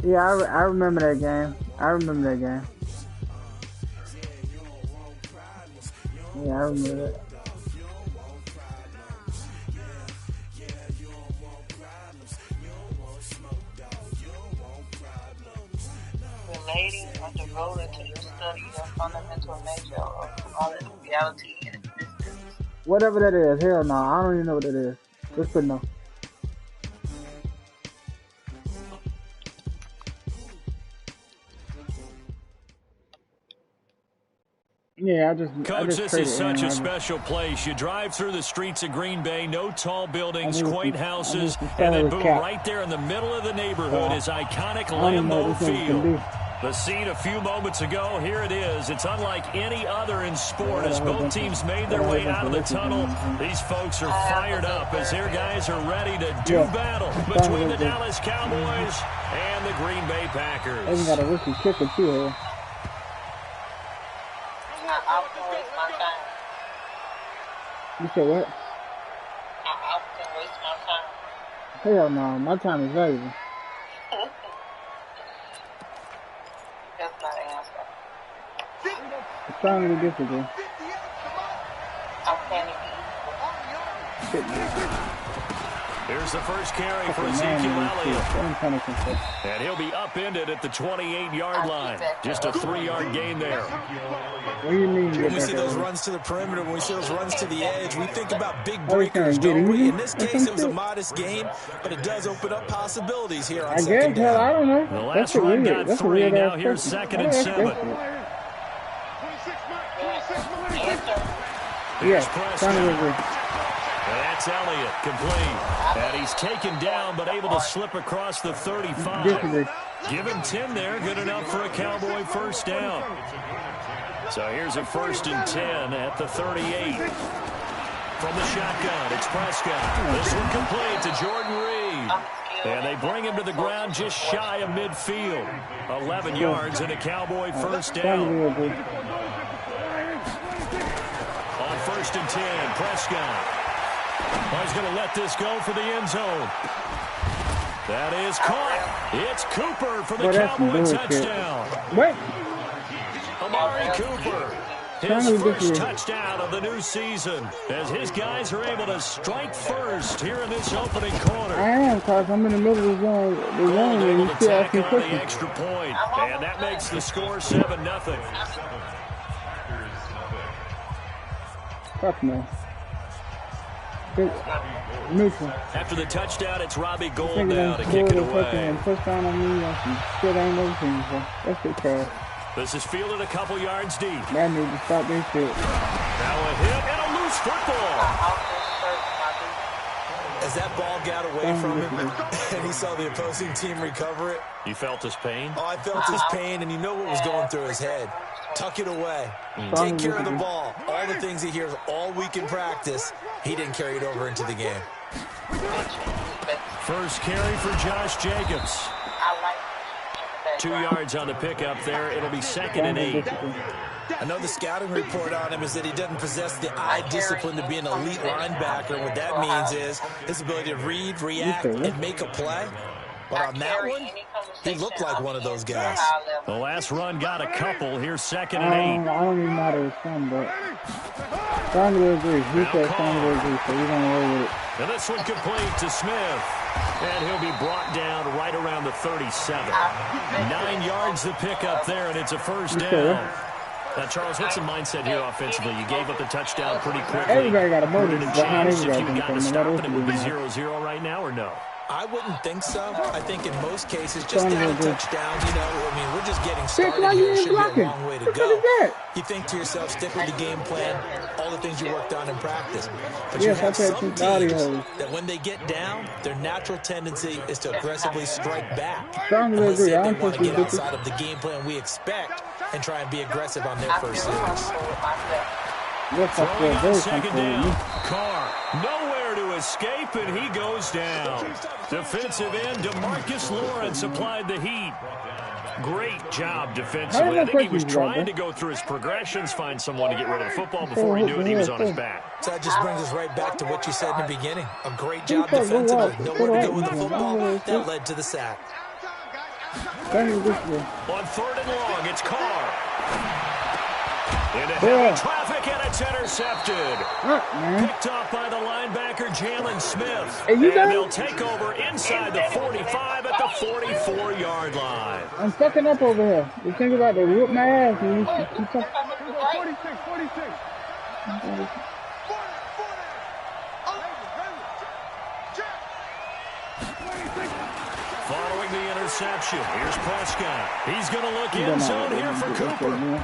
Yeah, I remember that game. I remember that game. Yeah, I remember that. Relating or devoted to your study of fundamental nature of all the reality and existence. Whatever that is, hell no. I don't even know what it is. Just put no. Yeah, Coach, this is such a special place. You drive through the streets of Green Bay, no tall buildings, quaint houses, and then boom, right there in the middle of the neighborhood is iconic Lambeau Field. The scene a few moments ago, here it is. It's unlike any other in sport as both teams made their way out of the tunnel. These folks are fired up as their guys are ready to do battle between the Dallas Cowboys and the Green Bay Packers. They even got a rookie kicker too here. I often waste my time. You said what? I often waste my time. Hell no, my time is valuable. That's not an answer. It's trying to be difficult. I'm panicking. Here's the first carry for Ezekiel Elliott. And he'll be upended at the 28-yard line. Just a 3-yard gain there. What do you mean? When we see those runs to the perimeter, when we see those runs to the edge, we think about big breakers, don't we? In this case, it was a modest gain, but it does open up possibilities here on second down. I don't know. The last run got 3. Now here's 2nd and 7. Here's Prescott. That's Elliott, complete. And he's taken down, but able to slip across the 35. Give him 10 there, good enough for a Cowboy first down. So here's a 1st and 10 at the 38. From the shotgun, it's Prescott. This one complete to Jordan Reed. And they bring him to the ground just shy of midfield. 11 yards and a Cowboy first down. On 1st and 10, Prescott. He's going to let this go for the end zone. That is caught. It's Cooper for the Cowboy touchdown. What? Amari Cooper. His first touchdown of the new season as his guys are able to strike first here in this opening quarter. I am, because I'm in the middle of the zone. The zone and you still asking questions. The extra point, and that makes the score 7-0. Fuck no. Neutral. After the touchdown, it's Robbie Gould now to kick it away. Touchdown on me, shit I ain't never seen before. That's it, Carl. This is fielded a couple yards deep. That need to stop this shit. Now a hit and a loose football. As that ball got away from him and he saw the opposing team recover it. You felt his pain? Oh, I felt his pain, and you know what was going through his head. Tuck it away. Take care of the ball. All the things he hears all week in practice, he didn't carry it over into the game. First carry for Josh Jacobs. 2 yards on the pickup there. It'll be 2nd and 8. I know the scouting report on him is that he doesn't possess the eye discipline to be an elite linebacker. What that means is his ability to read, react, and make a play. But on that one, he looked like one of those guys. The last run got a couple. Here's 2nd and 8. I don't even know how to respond, but strongly agree. He said strongly agree, so we're going to roll with it. And this one complete to Smith. And he'll be brought down right around the 37. 9 yards to pick up there, and it's a first down. Now, Charles, what's the mindset here offensively? You gave up the touchdown pretty quickly. Everybody got a Would motive it have behind changed if everybody. you got to stop it? It would be 0-0 right now, or no? I wouldn't think so. I think in most cases, just down a touchdown, you know, I mean, we're just getting started here. It should be a long way to go. You think to yourself, stick with the game plan, all the things you worked on in practice. But you have some teams that when they get down, their natural tendency is to aggressively strike back. Unless they want to get outside of the game plan we expect and try and be aggressive on their first series. Throwing on 2nd down. Carr, nowhere to escape, and he goes down. Defensive end DeMarcus Lawrence applied the heat. Great job defensively. I think he was trying to go through his progressions, find someone to get rid of the football before he knew it. He was on his back. So that just brings us right back to what you said in the beginning. A great job defensively. Nowhere to go with the football. That led to the sack. On 3rd and long, it's Carr. Into heavy traffic, and it's intercepted. Picked off by the linebacker, Jalen Smith. And they'll take over inside the 45 at the 44-yard line. I'm fucking up over here. You think about to whoop my ass. And 46. Following the interception, here's Prescott. He's going to look end zone here for Cooper. And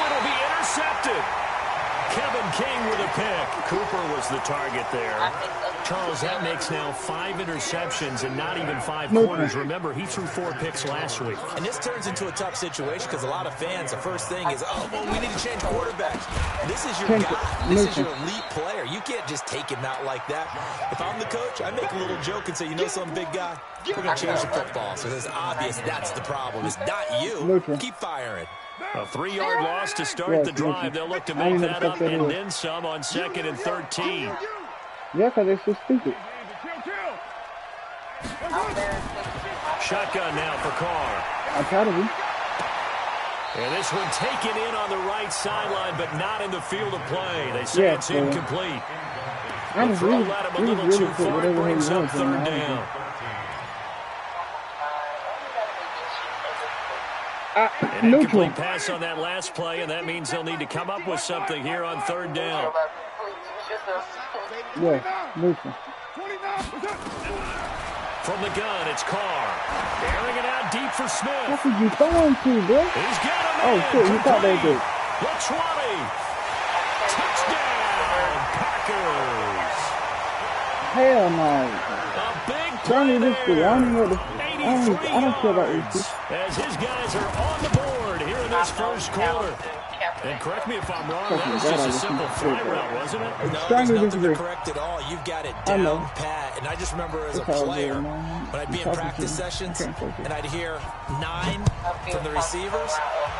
it'll be intercepted. Kevin King with a pick. Cooper was the target there. Charles, that makes now 5 interceptions and not even 5 quarters. Remember, he threw 4 picks last week. And this turns into a tough situation because a lot of fans, the first thing is, oh, well, we need to change quarterbacks. This is your guy. This is your elite player. You can't just take him out like that. If I'm the coach, I make a little joke and say, you know some big guy? We're going to change the football. So it's obvious that's the problem. It's not you. Keep firing. A 3-yard loss to start the drive. They'll look to make that up and then some on 2nd and 13. Yeah, because they're so stupid. Shotgun now for Carr. I'm proud of you. And this one taken in on the right sideline, but not in the field of play. They say it's incomplete. The throw led him a little too far. Brings up 3rd down. An incomplete pass on that last play, and that means they'll need to come up with something here on 3rd down. Yeah, neutral. From the gun, it's Carr. Airing it out deep for Smith. What did you throwing to, bro? He's got him. Oh, shit, you thought they did. The 20. Touchdown, Packers. Hell no. A big Johnny, play this dude, I don't even know the... I don't care about yards this. as his guys are on the board here in this first quarter. And correct me if I'm wrong, that was just a simple fly route, wasn't it? No, there's nothing to correct at all. You've got it down pat. And I just remember as a player, when I'd be in practice sessions and I'd hear 9 from the receivers,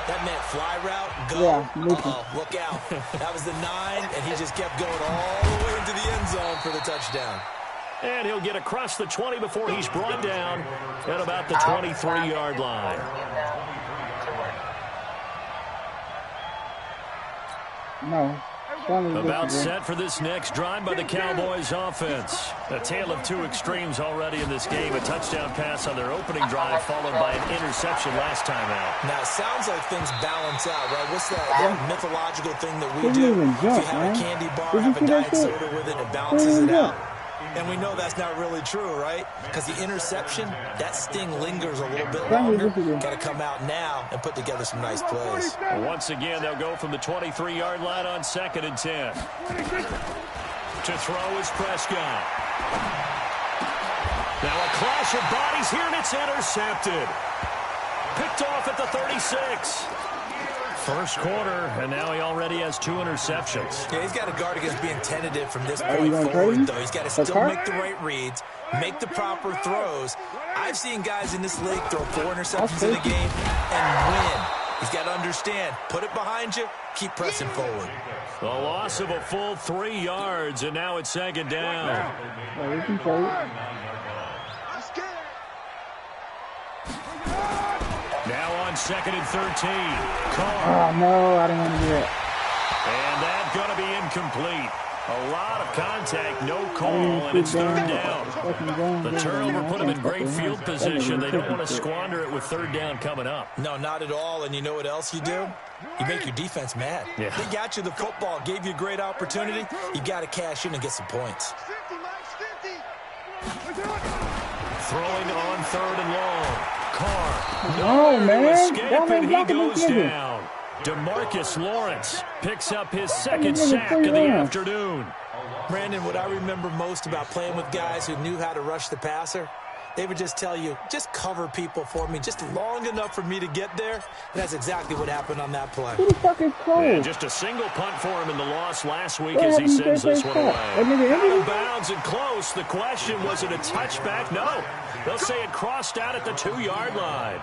that meant fly route, go, look out. That was the 9, and he just kept going all the way into the end zone for the touchdown. And he'll get across the 20 before he's brought down at about the 23-yard line. No. About set for this next drive by the Cowboys offense. A tale of 2 extremes already in this game. A touchdown pass on their opening drive followed by an interception last time out. Now, it sounds like things balance out, right? What's that mythological thing that we do? If you have a candy bar, have a diet soda with it, it balances it out. And we know that's not really true, right? Because the interception, that sting lingers a little bit longer. Got to come out now and put together some nice plays. Once again, they'll go from the 23-yard line on 2nd and 10. To throw is Prescott. Now a clash of bodies here, and it's intercepted. Picked off at the 36. First quarter, and now he already has 2 interceptions. Yeah, he's got to guard against being tentative from this point forward, though. He's got to still make the right reads, make the proper throws. I've seen guys in this league throw 4 interceptions in a game and win. He's got to understand, put it behind you, keep pressing forward. The loss of a full 3 yards, and now it's 2nd down. Now on 2nd and 13. Carr. Oh, no, I don't want to do it. And that's going to be incomplete. A lot of contact, no call, and it's 3rd down. The turnover put them in great field position. They don't want to squander it with 3rd down coming up. No, not at all. And you know what else you do? You make your defense mad. Yeah. They got you the football, gave you a great opportunity. You got to cash in and get some points. Throwing on 3rd and long. Carr. No, man. Escape, and he goes down. DeMarcus Lawrence picks up his 2nd sack of the afternoon. Brandon, what I remember most about playing with guys who knew how to rush the passer, they would just tell you, just cover people for me just long enough for me to get there. And that's exactly what happened on that play. Who the fuck is close? Yeah, just a single punt for him in the loss last week as he sends this one away. Out of bounds and close. The question, was it a touchback? No. They'll say it crossed out at the 2-yard line.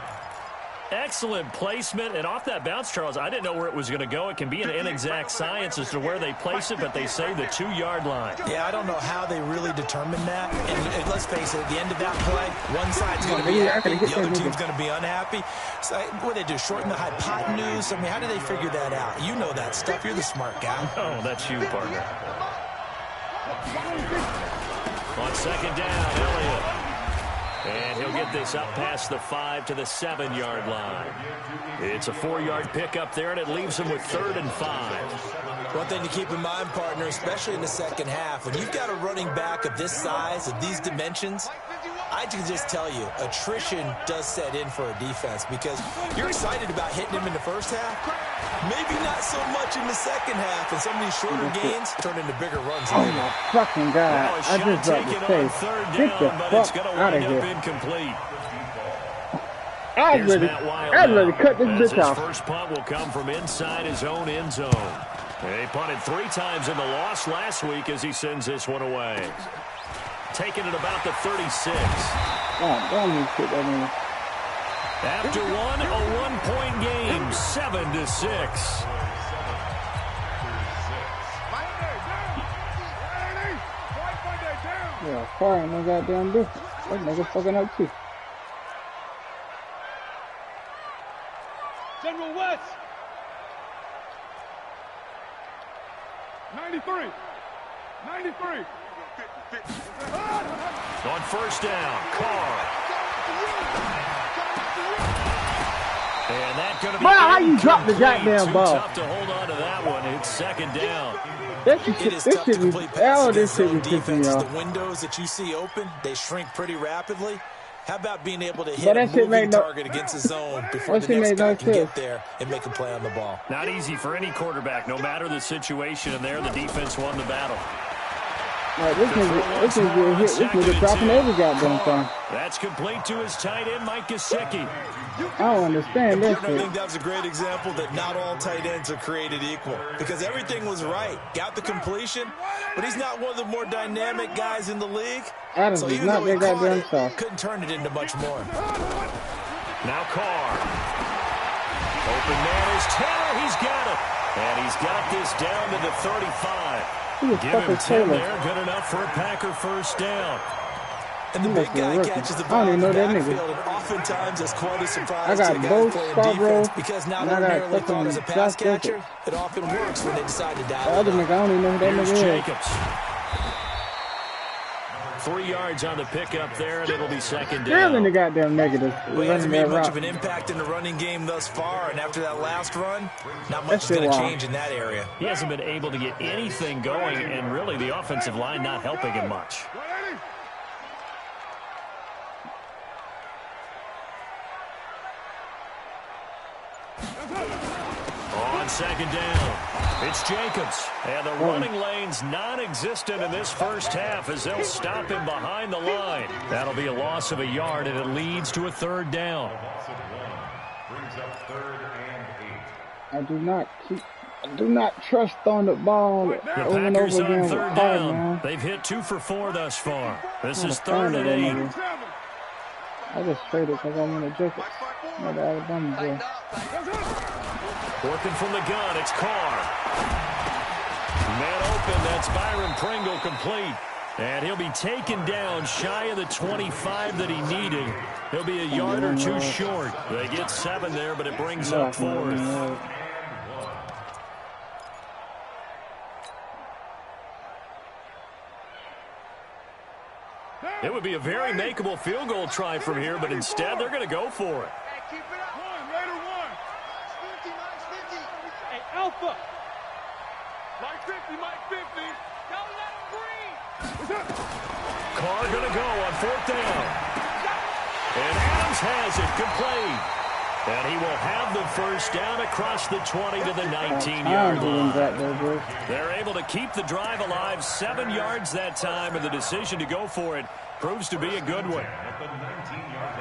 Excellent placement, and off that bounce, Charles, I didn't know where it was going to go. It can be an inexact science as to where they place it, but they say the 2-yard line. Yeah, I don't know how they really determined that. And let's face it, at the end of that play, one side's going to be happy, the other team's going to be unhappy. So what do they do, shorten the hypotenuse? I mean, how do they figure that out? You know that stuff. You're the smart guy. Oh, that's you, partner. On second down, Elliott. And he'll get this up past the 5 to the 7-yard line. It's a 4-yard pickup there, and it leaves him with 3rd and 5. One thing to keep in mind, partner, especially in the second half, when you've got a running back of this size, of these dimensions, I can just tell you, attrition does set in for a defense because you're excited about hitting him in the first half. Maybe not so much in the second half, and some of these shorter gains turn into bigger runs. Oh, my fucking God. I just dropped the face. Get the fuck out of here. Incomplete. I'd ready to cut this bitch off. His first punt will come from inside his own end zone. He punted 3 times in the loss last week as he sends this one away. Taking it about the 36. After one, a 1-point game, 7-6. Yeah, fire no goddamn do. That nigga fucking up too. General West. 93. 93. On first down, Carr. And that's going to be how you drop the goddamn ball? Tough to hold on to that one. It's second down. It is tough to complete passes against zone defense. The windows that you see open, they shrink pretty rapidly. How about being able to hit a moving target against the zone before the next guy can get there and make a play on the ball? Not easy for any quarterback, no matter the situation. And there, the defense won the battle. Right, this nigga dropping every goddamn thing. That's complete to his tight end, Mike Gesicki. I don't understand this. I think that was a great example that not all tight ends are created equal because everything was right. Got the completion, but he's not one of the more dynamic guys in the league. Adams so is even not though he that caught goddamn it, stuff. couldn't turn it into much more. Now Carr. Open man is Taylor. He's got it. And he's got this down to the 35. Give him 10 there. Good enough for a Packer first down. And the big guy catches the ball in the backfield, and oftentimes it's quite a surprise to guys playing defense because now they're merely thought as a pass catcher. It often works when they decide to dial it up. I don't even know who that nigga is. Jacobs. 3 yards on the pickup there, and it'll be second down. Still in the goddamn negative. Well, he hasn't made much of an impact in the running game thus far, and after that last run, not much is going to change in that area. He hasn't been able to get anything going, and really the offensive line not helping him much. On second down, it's Jacobs. And the running lane's non-existent in this first half as they'll stop him behind the line. That'll be a loss of a yard, and it leads to a 3rd down. I do not trust on the ball The over and over Packers on again. 3rd down. They've hit 2 for 4 thus far. This is 3rd and 8. I just traded because I want a Jacobs. Not the Alabama boy. Working from the gun, it's Carr. Man open, that's Byron Pringle complete. And he'll be taken down shy of the 25 that he needed. He'll be a yard or 2 short. They get 7 there, but it brings up 4th. It would be a very makeable field goal try from here, but instead they're going to go for it. Alpha. Mike 50, Mike 50. Don't let him breathe. Carr going to go on 4th down. And Adams has it complete. And he will have the first down across the 20 to the 19-yard line. They're able to keep the drive alive, 7 yards that time, and the decision to go for it proves to be a good one.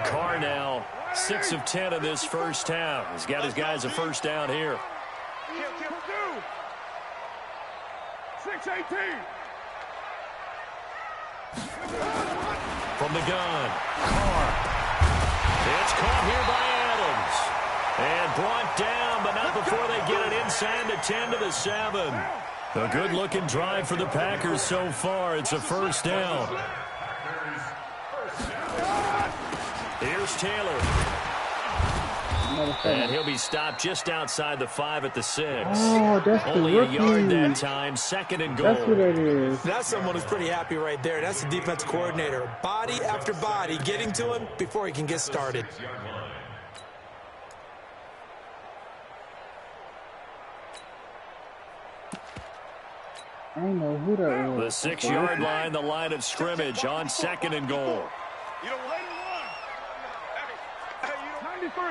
Carr now 6 of 10 in this first half. He's got his guys a first down here. 6-18. From the gun, Carr. It's caught here by Adams. And brought down, but not before they get it inside the 10 to the 7. A good-looking drive for the Packers so far. It's a first down. Here's Taylor. And he'll be stopped just outside the 5 at the 6. Oh, that's only the a yard that time. 2nd and goal. That's what it is. That's someone who's pretty happy right there. That's the defense coordinator. Body after body getting to him before he can get started. I don't know who that was. The 6-yard line, the line of scrimmage on 2nd and goal. You don't want it. Hey, you don't 93.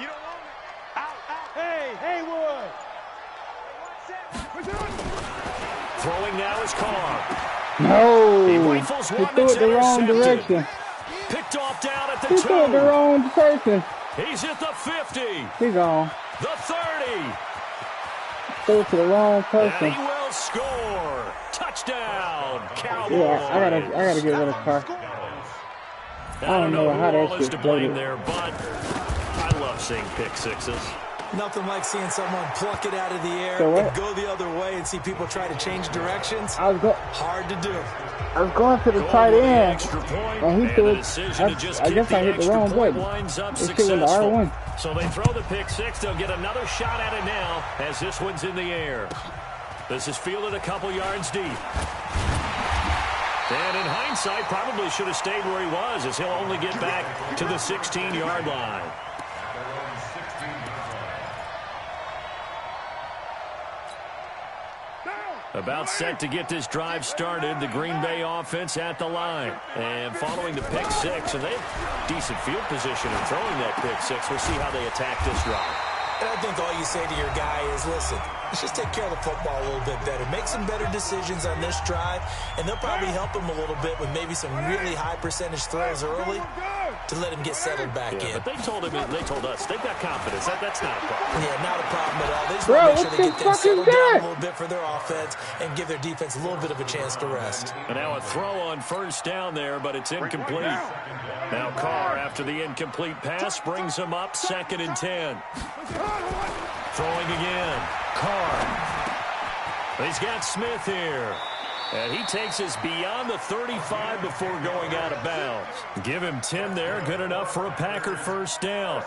You don't want it. Out. Hey, Haywood. Throwing now is Carr. No. He rifles one threw that's it the wrong intercepted. direction. Picked off down at the He 2. threw it the wrong person. He's at the 50. He gone. The 30. Threw it to the wrong And person. he will score. Touchdown, Cowboys. Yeah, I gotta get rid of Carr. I don't know how who that all is shit to blame floated. there, but I love seeing pick sixes. Nothing like seeing someone pluck it out of the air So what? and go the other way and see people try to change directions. Hard to do. I was going to the Goal tight with the end. extra point, And he and threw the it. decision to just I kick guess I hit the extra wrong point button. winds up This shit was the successful. R1. So they throw the pick six. They'll get another shot at it now as this one's in the air. This is fielded a couple yards deep. And in hindsight, probably should have stayed where he was, as he'll only get back to the 16-yard line. About set to get this drive started, the Green Bay offense at the line. And following the pick six, and they have decent field position in throwing that pick six. We'll see how they attack this drive. And I think all you say to your guy is, listen, let's just take care of the football a little bit better. Make some better decisions on this drive, and they'll probably help him a little bit with maybe some really high percentage throws early to let him get settled back in. But they told us, they've got confidence. That's not a problem. Yeah, not a problem at all. They just want to make sure they get them settled down a little bit for their offense and give their defense a little bit of a chance to rest. And now a throw on first down there, but it's incomplete. Now Carr, after the incomplete pass, brings him up 2nd and 10. Throwing again. Carr. He's got Smith here. And he takes us beyond the 35 before going out of bounds. Give him 10 there. Good enough for a Packer first down.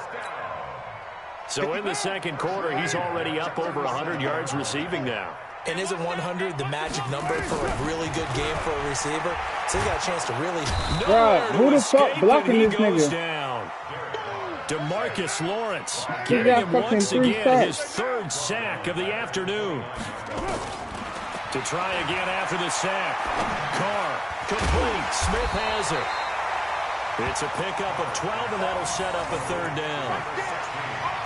So in the second quarter, he's already up over 100 yards receiving now. And isn't 100 the magic number for a really good game for a receiver? So he's got a chance to really... Who the fuck blocking this nigga? Down. DeMarcus Lawrence He getting got him fucking once 3 again his sacks. 3rd sack of the afternoon. To try again after the sack. Carr, complete. Smith has it. It's a pickup of 12, and that'll set up a 3rd down.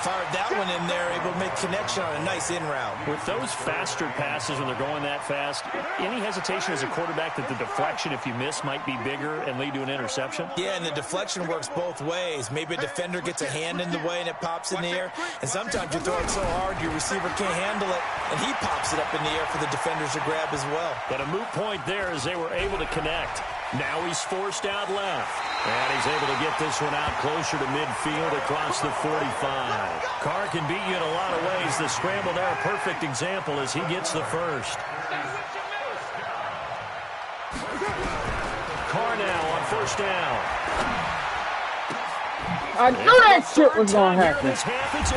Fired that one in there, able to make connection on a nice in route. With those faster passes when they're going that fast, any hesitation as a quarterback that the deflection, if you miss, might be bigger and lead to an interception? Yeah, and the deflection works both ways. Maybe a defender gets a hand in the way and it pops in the air. And sometimes you throw it so hard your receiver can't handle it, and he pops it up in the air for the defenders to grab as well. But a moot point there as they were able to connect. Now he's forced out left. And he's able to get this one out closer to midfield across the 45. Carr can beat you in a lot of ways. The scramble there, a perfect example as he gets the first. Carr now on first down. I knew that shit was gonna happen.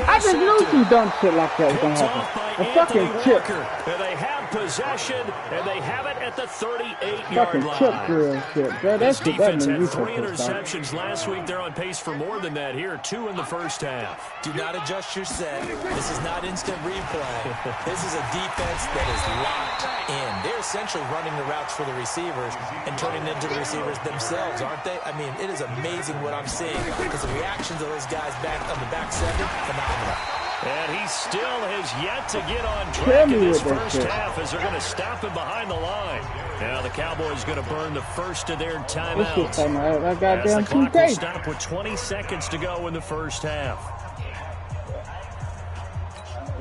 I just knew some dumb shit like that was gonna happen. A fucking chip. And they have possession, and they have it at the 38-yard Fucking line. chip drill shit, bro. That's This what that defense means. had 3 interceptions last week. They're on pace for more than that here. 2 in the first half. Do not adjust your set. This is not instant replay. This is a defense that is locked in. They're essentially running the routes for the receivers and turning into the receivers themselves, aren't they? I mean, it is amazing what I'm seeing because the reactions of those guys back on the back seven, phenomenal. And he still has yet to get on track in this first half as they're going to stop him behind the line. Now the Cowboys going to burn the first of their timeouts. That goddamn as the clock will 2K. stop with 20 seconds to go in the first half.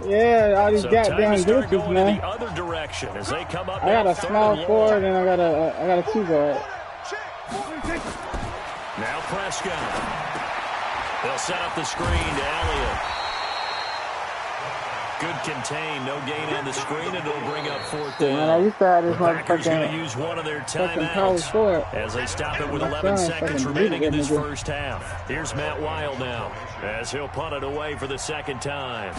Yeah, all these So time goddamn to start glitches, going man. in the other direction as they come up. I got now a 3rd small and long. forward and I got a 2 guard. Now Prescott. They'll set up the screen to Elliott. Good contain, no gain on the screen, and it'll bring up fourth down. The Packers going to use one of their timeouts as they stop it with 11 seconds remaining in this first half. Here's Matt Wild now as he'll punt it away for the second time.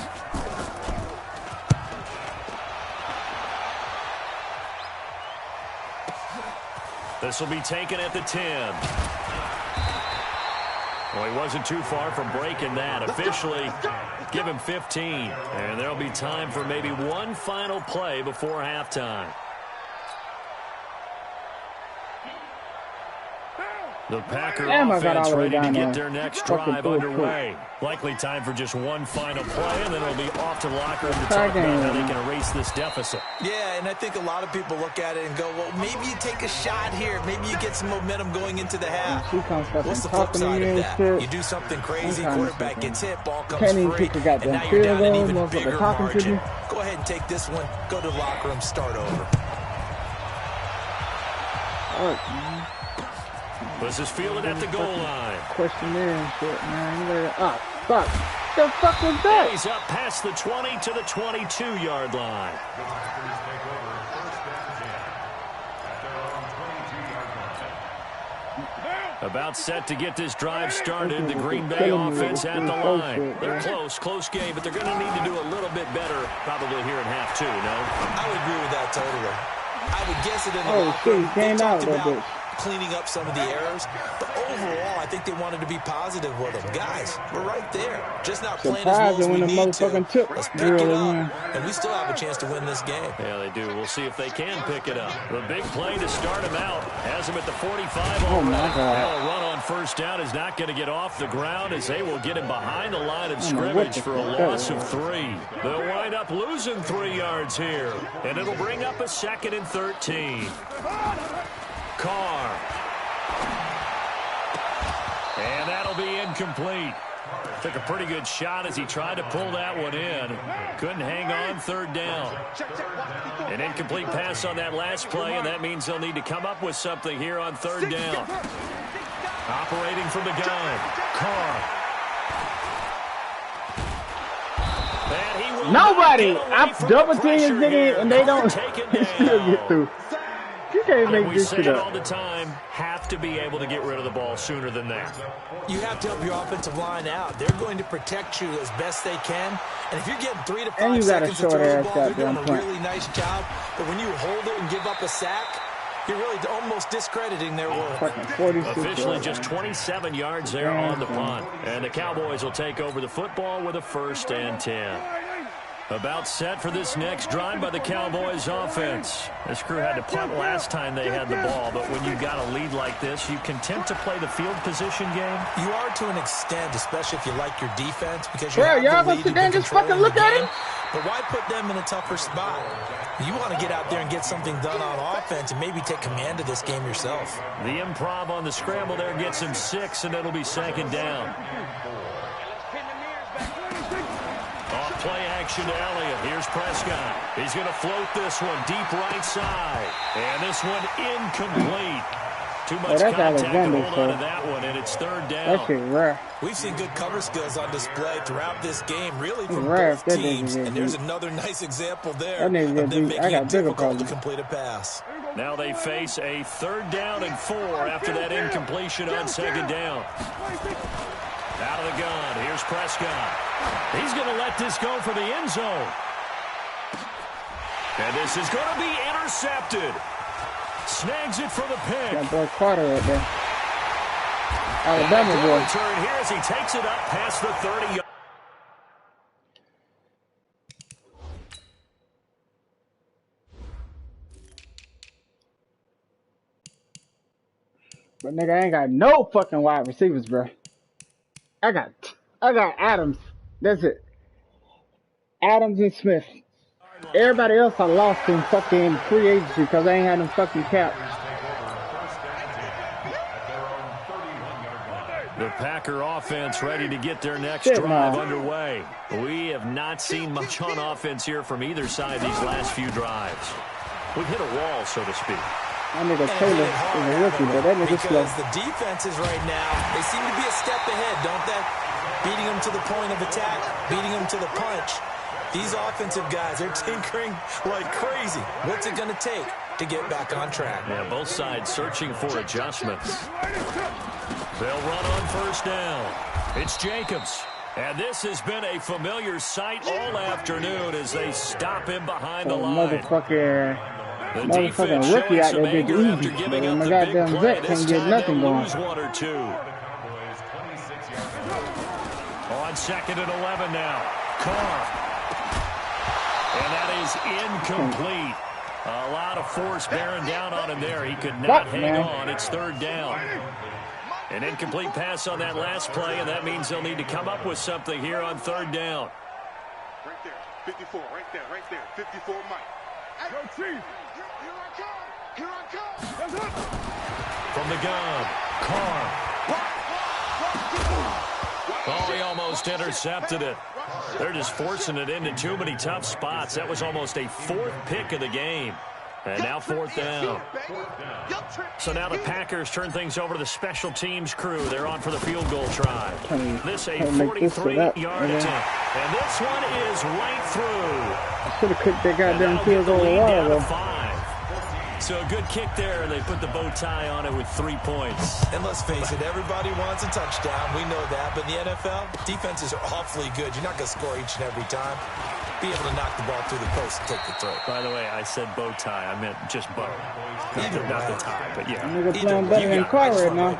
This will be taken at the 10. Well, he wasn't too far from breaking that. Officially, give him 15. And there'll be time for maybe one final play before halftime. The Packer offense ready to get their next drive underway. Likely time for just one final play, and then it'll be off to the locker room to talk about how they can erase this deficit. Yeah, and I think a lot of people look at it and go, well, maybe you take a shot here. Maybe you get some momentum going into the half. What's the flip side of that? You do something crazy, quarterback gets hit, ball comes free, and now you're down an even bigger margin. Go ahead and take this one, go to the locker room, start over. This is fielded at the goal line. Question there and shit, man. Fuck. The fuck was that? He's up past the 20 to the 22-yard line. About set to get this drive started. The Green Bay offense at the line. They're close game, but they're going to need to do a little bit better probably here in half two, no? I would agree with that totally. I would guess it in the locker room. They talked about cleaning up some of the errors, but overall, I think they wanted to be positive with them. Guys, we're right there. Just not playing as well as we need to. Let's pick it up, and we still have a chance to win this game. Yeah, they do. We'll see if they can pick it up. The big play to start him out has him at the 45 already. My God. A run on first down is not going to get off the ground as they will get him behind the line of scrimmage for a loss of 3. They'll wind up losing 3 yards here, and it'll bring up a 2nd and 13. Carr. And that'll be incomplete. Took a pretty good shot as he tried to pull that one in. Couldn't hang on, 3rd down. An incomplete pass on that last play, and that means they'll need to come up with something here on 3rd down. Operating from the gun. Carr. Nobody! I'm double teaming nigga, and they don't still get through. You can't make this shit up. All the time, have to be able to get rid of the ball sooner than that. You have to help your offensive line out. They're going to protect you as best they can. And if you're getting 3 to 5 seconds to throw the ball, they're doing a really nice job. But when you hold it and give up a sack, you're really almost discrediting their work. Officially just 27 yards there on the punt. And the Cowboys will take over the football with a 1st and 10. About set for this next drive by the Cowboys offense. This crew had to punt last time they had the ball, but when you got a lead like this, you content to play the field position game? You are to an extent, especially if you like your defense, because you have the lead. Y'all gonna just fucking look at him? But why put them in a tougher spot? You want to get out there and get something done on offense and maybe take command of this game yourself. The improv on the scramble there gets him 6, and it'll be 2nd down. Play action to Elliott. Here's Prescott. He's going to float this one deep right side. And this one incomplete. Too much contact to hold on to that one, and it's 3rd down. That's rare. We've seen good cover skills on display throughout this game, really, from both teams. And there's another nice example there of them making it difficult to complete a pass. Now they face a 3rd down and 4 after that incompletion on 2nd down. Out of the gun. Here's Prescott. He's going to let this go for the end zone. And this is going to be intercepted. Snags it for the pick. That boy Carter right there. Alabama boy. Return here as he takes it up past the 30. But nigga, I ain't got no fucking wide receivers, bro. I got Adams. That's it. Adams and Smith. Everybody else I lost in fucking free agency because I ain't had no fucking cap. The Packer offense ready to get their next drive underway. We have not seen much on offense here from either side these last few drives. We've hit a wall, so to speak. That nigga Taylor is a rookie, but that nigga slow. Because the defenses right now, they seem to be a step ahead, don't they? beating them to the point of attack, beating them to the punch. These offensive guys, they're tinkering like crazy. What's it going to take to get back on track? Yeah, both sides searching for adjustments. They'll run on first down. It's Jacobs. And this has been a familiar sight all afternoon as they stop him behind the line. Motherfucking rookie out there did easy. But my goddamn vet can't get nothing going. One or two. On 2nd and 11 now. Carr. And that is incomplete. A lot of force bearing down on him there. He could not hang on. It's 3rd down. An incomplete pass on that last play, and that means they'll need to come up with something here on 3rd down. Right there, 54, right there, 54, Mike. Yo, Chief, here I come, here I come. From the gun, Carr. Oh, he almost intercepted it. They're just forcing it into too many tough spots. That was almost a 4th pick of the game. And now 4th down. So now the Packers turn things over to the special teams crew. They're on for the field goal try. This a 43-yard attempt. And this one is right through. I should have kicked that goddamn field goal a while ago. So a good kick there, and they put the bow tie on it with 3 points. And let's face it, everybody wants a touchdown. We know that. But in the NFL, defenses are awfully good. You're not going to score each and every time. Be able to knock the ball through the post and take the throw. By the way, I said bow tie. I meant just bow. Not the tie, but yeah. I'm playing better than Carr right now.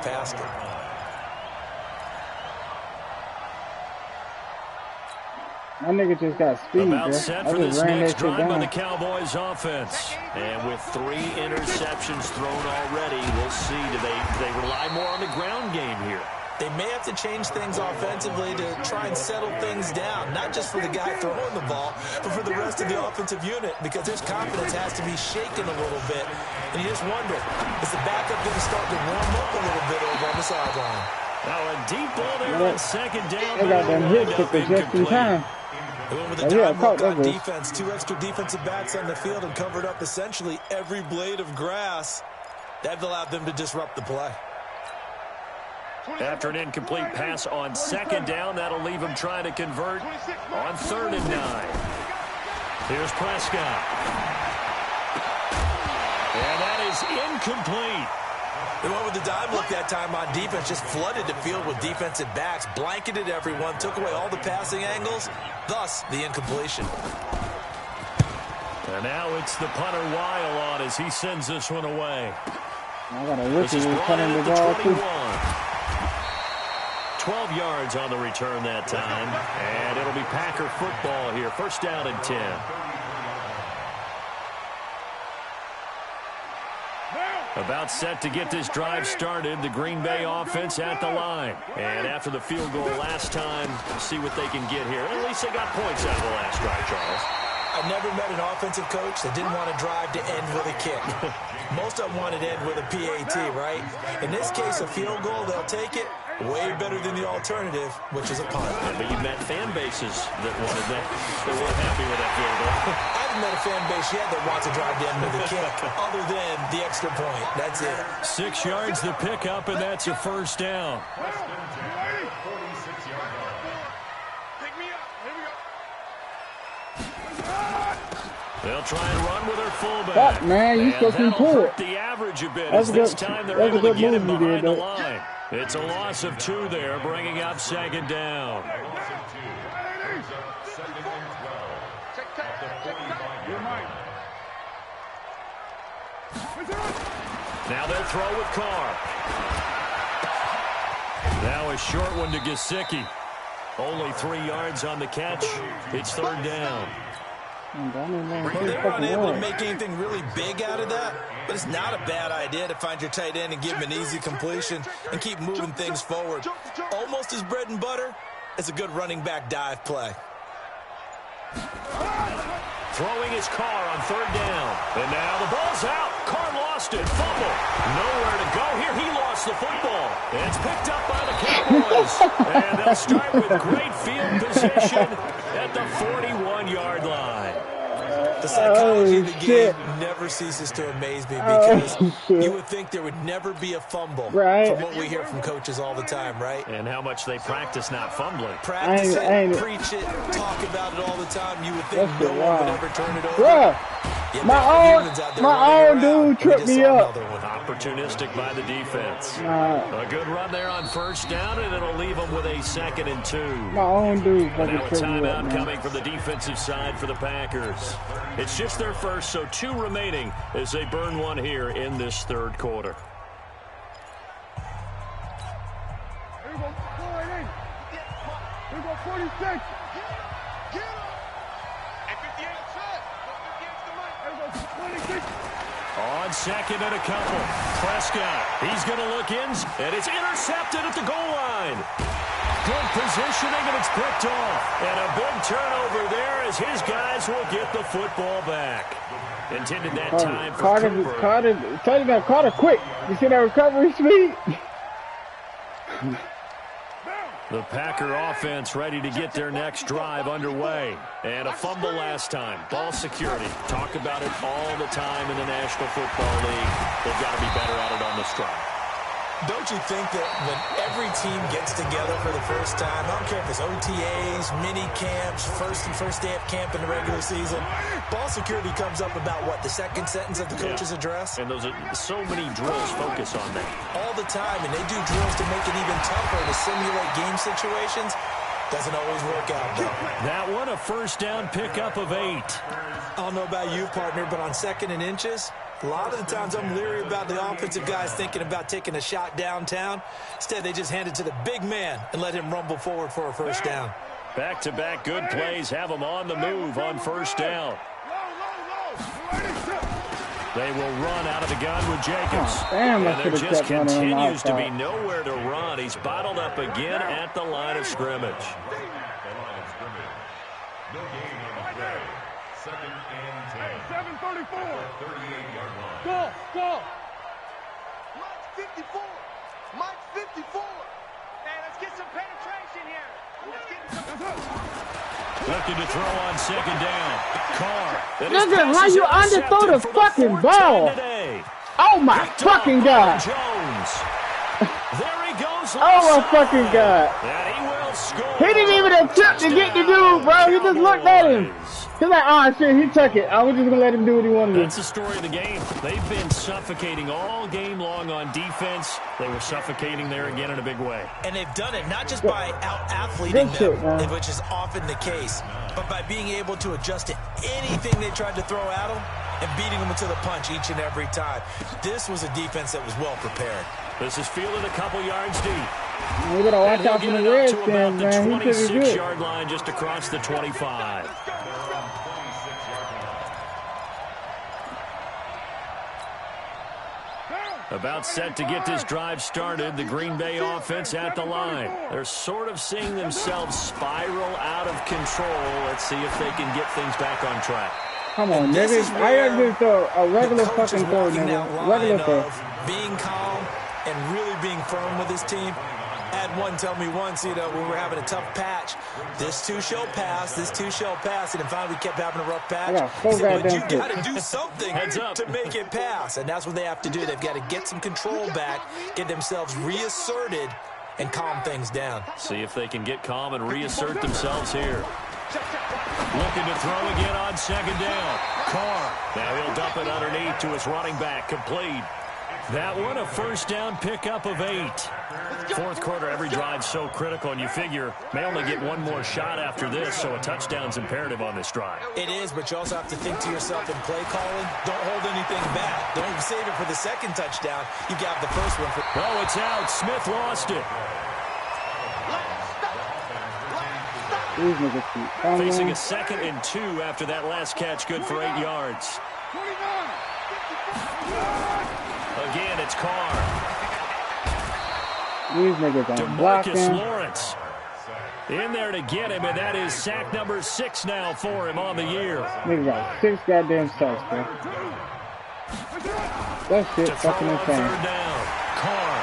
My nigga just got speed, About set for this next drive by the down. Cowboys offense. And with 3 interceptions thrown already, we'll see. Do they rely more on the ground game here? They may have to change things offensively to try and settle things down, not just for the guy throwing the ball, but for the rest of the offensive unit, because there's confidence has to be shaken a little bit. And you just wonder, is the backup going to start to warm up a little bit over on the sideline? Now a deep ball there on 2nd down. They got them hit kickers just in time. They went with a time work on defense, 2 extra defensive backs on the field and covered up essentially every blade of grass. That allowed them to disrupt the play. After an incomplete pass on 2nd down, that'll leave him trying to convert on 3rd and 9. Here's Prescott. And that is incomplete. They went with the dime look that time on defense, just flooded the field with defensive backs, blanketed everyone, took away all the passing angles, thus the incompletion. And now it's the punter Weil on as he sends this one away. I got a rookie who's cutting the ball too. 12 yards on the return that time. And it'll be Packer football here. 1st down and 10. About set to get this drive started. The Green Bay offense at the line. And after the field goal last time, see what they can get here. At least they got points out of the last drive, Charles. I've never met an offensive coach that didn't want to drive to end with a kick. Most of them want to end with a PAT, right? In this case, a field goal, they'll take it. Way better than the alternative, which is a punt. Yeah, but you met fan bases that wanted that. They weren't happy with that field goal. I haven't met a fan base yet that wants to drive to end with a kick, other than the extra point. That's it. 6 yards the pickup, and that's a 1st down. They'll try and run with their fullback. Fuck, man, you supposed to pull it. The average a bit. That's a good, this time they're that's able a good to get him move you behind did, the line. It's a loss of 2 there, bringing up 2nd down. Now they'll throw with Carr. Now a short one to Gesicki. Only 3 yards on the catch. It's 3rd down. They were unable to make anything really big out of that, but it's not a bad idea to find your tight end and give him an easy completion and keep moving things forward. Almost as bread and butter as a good running back dive play. Throwing his Carr on 3rd down. And now the ball's out. Carr lost it. Fumble. Nowhere to go here. He lost the football. It's picked up by the Cowboys. And they'll start with great field position at the 41-yard line. The psychology of the game never ceases to amaze me because you would think there would never be a fumble from what we hear from coaches all the time, right? And how much they practice not fumbling. Practice it, preach it, talk about it all the time. You would think no one would ever turn it over. My own dude tripped me up. Opportunistic by the defense. A good run there on first down, and it'll leave them with a 2nd and 2. My own dude. Now a timeout coming from the defensive side for the Packers. It's just their first, so 2 remaining as they burn one here in this 3rd quarter. Here we go. Go right in. Here we go. 46. On 2nd and a couple. Prescott, he's going to look in, and it's intercepted at the goal line. Good positioning, and it's picked off. And a big turnover there as his guys will get the football back. Intended that time for Carter quick. You see that recovery speed? The Packer offense ready to get their next drive underway. And a fumble last time. Ball security. Talk about it all the time in the National Football League. They've got to be better at it on this drive. Don't you think that when every team gets together for the first time, I don't care if it's OTAs, mini camps, first day of camp in the regular season, ball security comes up about what, the 2nd sentence of the coach's address? And those are so many drills focus on that. All the time, and they do drills to make it even tougher to simulate game situations. Doesn't always work out, though. That one, a first down pickup of 8. I don't know about you, partner, but on 2nd and inches, a lot of the times I'm leery about the offensive guys thinking about taking a shot downtown. Instead, they just hand it to the big man and let him rumble forward for a first down. Back-to-back good plays have them on the move on first down. They will run out of the gun with Jacobs. And there just continues to be nowhere to run. He's bottled up again at the line of scrimmage. No gain on the play. 2nd and 10. 7:34. 38-yard line. Go. Mike's 54. Mike's 54. Hey, let's get some penetration here. Looking to throw on 2nd down. Carr. Nigga, how you underthrow the fucking ball? Oh my fucking God. Jones. There he goes. Oh my fucking God. And he will score. He didn't even attempt to get the dude, bro. He just looked at him. He's like, oh shit, he took it. I was just gonna let him do what he wanted to do. That's the story of the game. They've been suffocating all game long on defense. They were suffocating there again in a big way. And they've done it not just by out-athleting them, which is often the case, but by being able to adjust to anything they tried to throw at them and beating them to the punch each and every time. This was a defense that was well prepared. This is fielded a couple yards deep. We gotta watch out for the Redskins, man. The 26-yard line just across the 25. About set to get this drive started, the Green Bay offense at the line. They're sort of seeing themselves spiral out of control. Let's see if they can get things back on track. Come on, nigga. I gotta do throw a regular fucking throw, nigga. Regular throw. Being calm and really being firm with his team. Had one tell me once, when we were having a tough patch, this too shall pass, and then finally we kept having a rough patch. He said, but you got to do something to make it pass, and that's what they have to do. They've got to get some control back, get themselves reasserted, and calm things down. See if they can get calm and reassert themselves here. Looking to throw again on 2nd down. Carr. Now he'll dump it underneath to his running back, complete. That one, a first down pickup of 8. 4th quarter, every drive so critical, and you figure may only get one more shot after this, so a touchdown's imperative on this drive. It is, but you also have to think to yourself in play calling, don't hold anything back. Don't save it for the 2nd touchdown. You got the first one. Oh, it's out. Smith lost it. Facing a 2nd and 2 after that last catch, good for 8 yards. Again, it's Carr. These niggas are Demarcus blocking. Lawrence in there to get him, and that is sack number 6 now for him on the year. Niggas got 6 goddamn sacks, bro. That shit fucking insane. 3rd down. Carr.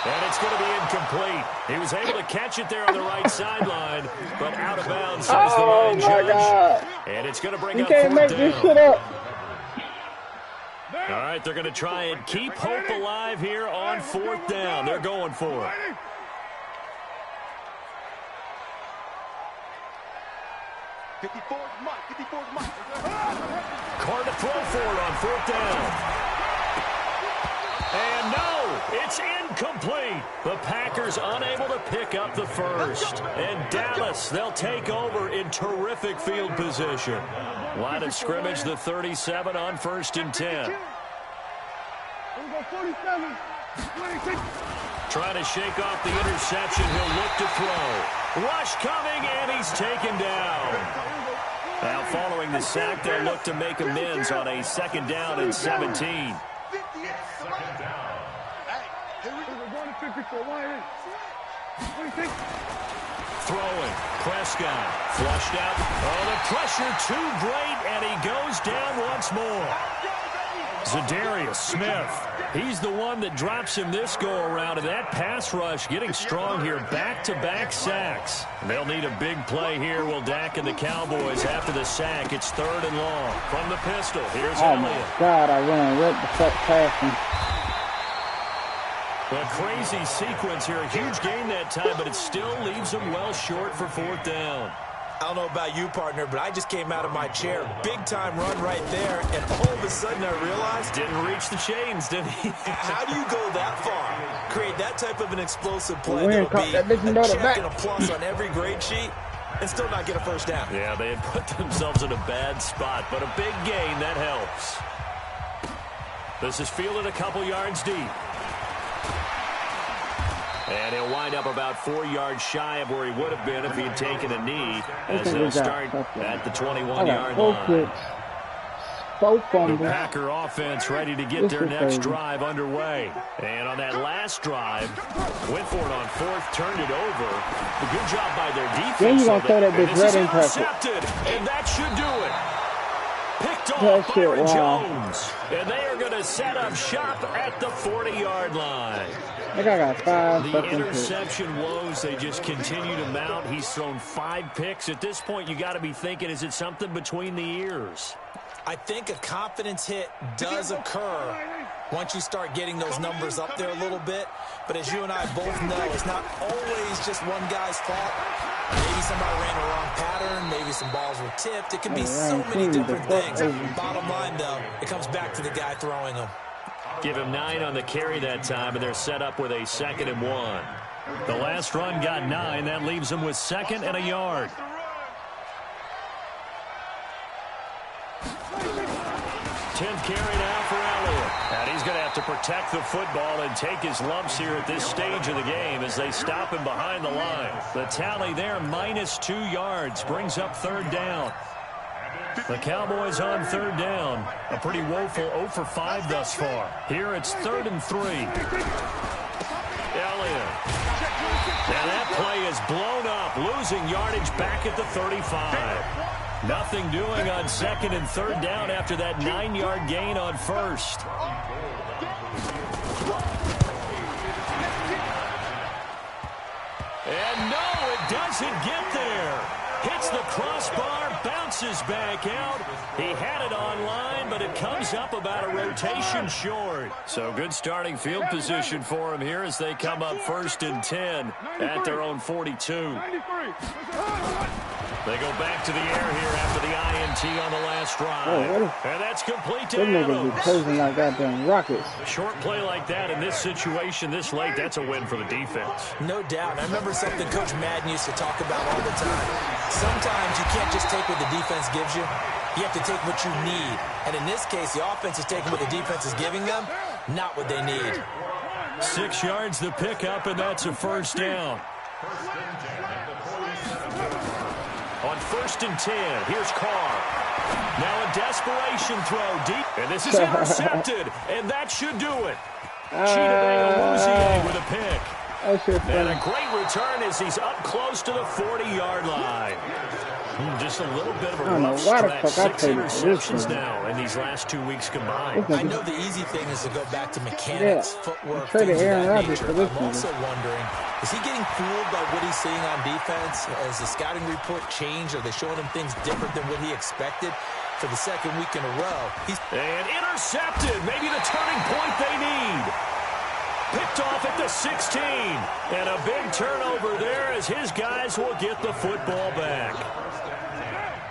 And it's going to be incomplete. He was able to catch it there on the right sideline, but out of bounds, says the line judge. God. And it's going to bring You up can't fourth make this down. shit up. All right, they're going to try and keep hope alive here on fourth down. They're going for it. Carr to throw for it on fourth down. And no, it's incomplete. The Packers unable to pick up the first. And Dallas, they'll take over in terrific field position. Line of scrimmage, the 37 on 1st and 10. Trying to shake off the interception. He'll look to throw. Rush coming, and he's taken down. Now following the sack, they'll look to make amends on a 2nd down and 17. Throwing. Prescott flushed out. Oh, the pressure too great, and he goes down once more. Zadarius Smith. He's the one that drops him this go-around, and that pass rush getting strong here. Back-to-back sacks. They'll need a big play here. Will Dak and the Cowboys after the sack. It's 3rd and long. From the pistol, here's Oh, Elliott. my God, I ran right the fuck past him. A crazy sequence here. A huge gain that time, but it still leaves them well short for 4th down. I don't know about you, partner, but I just came out of my chair. Big-time run right there, and all of a sudden I realized... Didn't reach the chains, did he? How do you go that far? Create that type of an explosive play We that'll caught be that bitch in a the check back. and a plus on every grade sheet and still not get a first down. Yeah, they had put themselves in a bad spot, but a big gain, that helps. This is fielded a couple yards deep. And he'll wind up about 4 yards shy of where he would have been if he had taken a knee, as they'll start at the 21-yard line. The Packer offense ready to get their next drive underway. And on that last drive, went for it on 4th, turned it over. A good job by their defense. Then you gonna throw that bitch right in intercepted, and that should do it. Picked off Byron Jones. And they are going to set up shop at the 40-yard line. I got 5 The interception woes, they just continue to mount. He's thrown 5 picks. At this point, you got to be thinking, is it something between the ears? I think a confidence hit does occur once you start getting those numbers up there a little bit. But as you and I both know, it's not always just one guy's fault. Maybe somebody ran a wrong pattern. Maybe some balls were tipped. It can be so many different things. Bottom line, though, it comes back to the guy throwing them. Give him 9 on the carry that time, and they're set up with a 2nd and 1. The last run got 9. That leaves them with 2nd and a yard. 10th carry now for Elliott. And he's going to have to protect the football and take his lumps here at this stage of the game as they stop him behind the line. The tally there, -2 yards, brings up 3rd down. The Cowboys on 3rd down. A pretty woeful 0 for 5 thus far. Here it's 3rd and 3. Elliott. Now that play is blown up, losing yardage back at the 35. Nothing doing on 2nd and 3rd down after that 9-yard gain on 1st. And no, it doesn't get there. Hits the crossbar, bounces back out. He had it online, but it comes up about a rotation short. So good starting field position for him here as they come up 1st and 10 at their own 42. They go back to the air here after the INT on the last drive. And that's complete to Adams. Them niggas be closing like goddamn rockets. Short play like that in this situation this late, that's a win for the defense. No doubt. I remember something Coach Madden used to talk about all the time. Sometimes you can't just take what the defense gives you. You have to take what you need. And in this case, the offense is taking what the defense is giving them, not what they need. 6 yards the pickup, and that's a 1st down. On 1st and 10, here's Carr. Now a desperation throw deep, and this is intercepted, and that should do it. Chidobe with a pick. And a great return as he's up close to the 40-yard line. Just a little bit of a I don't know rough why the stretch. fuck I 6 played this interceptions game. now in these last 2 weeks combined. I know the easy thing is to go back to mechanics, footwork, traded things of Aaron that Rodgers nature. for this I'm also wondering, is he getting fooled by what he's seeing on defense? Has the scouting report changed? Are they showing him things different than what he expected? For the second week in a row, and intercepted. Maybe the turning point they need. Picked off at the 16. And a big turnover there as his guys will get the football back.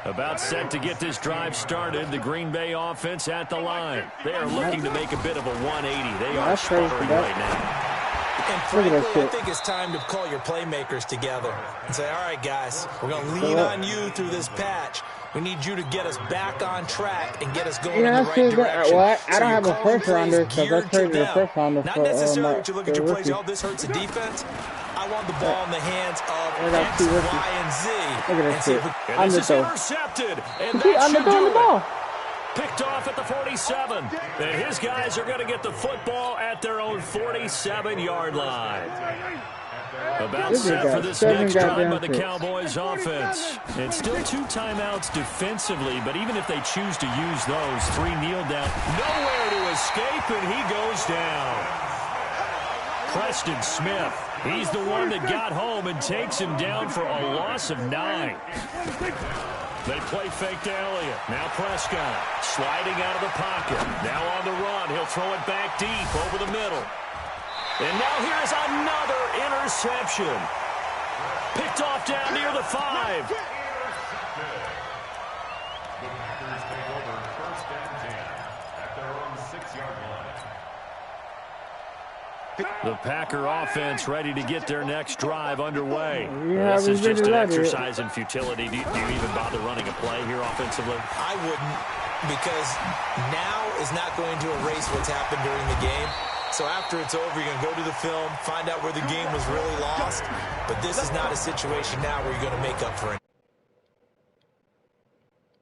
About set to get this drive started. The Green Bay offense at the line. They are looking to make a bit of a 180. They are sputtering right now. And frankly, I think it's time to call your playmakers together and say, all right, guys, we're going to lean on you through this patch. We need you to get us back on track and get us going in the right direction. Well, I don't have a first rounder because I traded a first rounder for not necessarily that you look at your plays, rookie. oh, this hurts the defense. I want the ball in the hands of got X, two Y, rookies. and Z. Look at this shit. And this is intercepted. And He that should underthrew do the ball. it. Picked off at the 47. And his guys are going to get the football at their own 47-yard line. About set for this next drive by the Cowboys offense. And still 2 timeouts defensively, but even if they choose to use those, 3 kneel down. Nowhere to escape, and he goes down. Preston Smith, he's the one that got home and takes him down for a loss of 9. They play fake to Elliott. Now Prescott sliding out of the pocket. Now on the run. He'll throw it back deep over the middle. And now here is another interception. Picked off down near the 5. The Packer offense ready to get their next drive underway. Yeah, this is just an exercise in futility. Do you even bother running a play here offensively? I wouldn't, because now is not going to erase what's happened during the game. So after it's over, you're going to go to the film, find out where the game was really lost. But this is not a situation now where you're going to make up for it.